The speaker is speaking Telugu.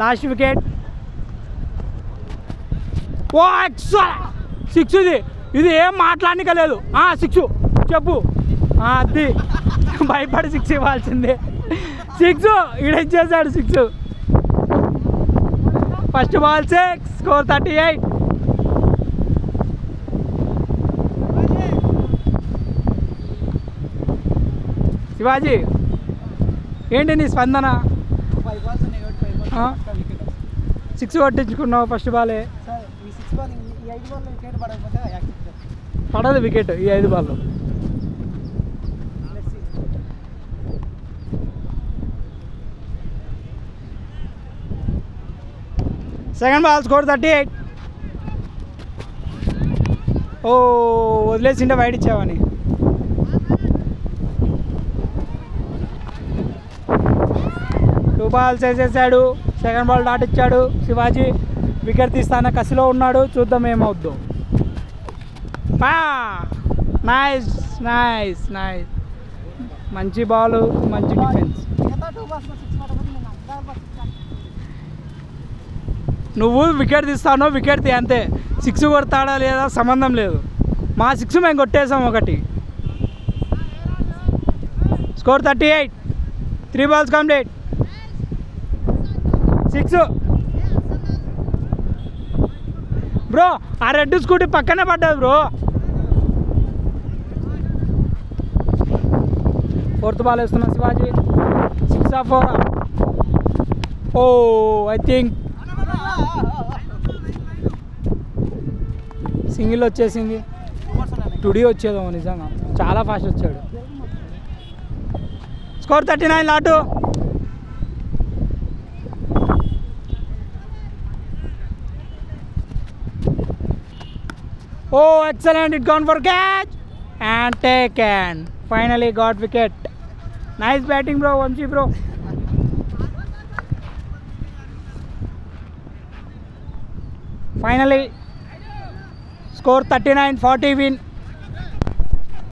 Last wicket. ఓ ఎక్స్ట్రా 6 ఇది ఏం మాట్లాడనిక లేదు. 6 చెప్పు. అది భయపడి 6 ఇవ్వాల్సిందే. 6 ఈడొచ్చేసాడు 6. First ball 6, score 38. శివాజీ ఏంటి నీ స్పందన? 6 కొట్టించుకున్నావు ఫస్ట్ బాలే. పడదు వికెట్ ఈ 5 బాల్లో. Second ball score 38. ఓ వదిలేసింటే వైడ్ ఇచ్చావని. టూ బాల్స్ వేసేసాడు. సెకండ్ బాల్ డాట్ ఇచ్చాడు శివాజీ. వికెట్ తీస్తాన కసిలో ఉన్నాడు. చూద్దాం ఏమవుద్దో. Nice nice nice. మంచి బాల్, మంచి డిఫెన్స్. నువ్వు వికెట్ తీస్తానో వికెట్ తీ అంతే. 6 కొడతాడా లేదా సంబంధం లేదు. మా 6 మేము కొట్టేసాం ఒకటి. స్కోర్ 38. 3 balls complete. 6 బ్రో. ఆ రెడ్ స్కూటీ పక్కనే పడ్డది బ్రో. 4th బాల్ వేస్తున్నా Shivaji. 6 or 4. Oh I think single వచ్చేసింది. టుడీ వచ్చేదేమో నిజంగా. చాలా ఫాస్ట్ వచ్చాడు. స్కోర్ 39 లాటు. Oh, excellent. It gone for catch and taken. Finally got wicket. Nice batting bro, Vamshi bro. Finally score 39-40 win.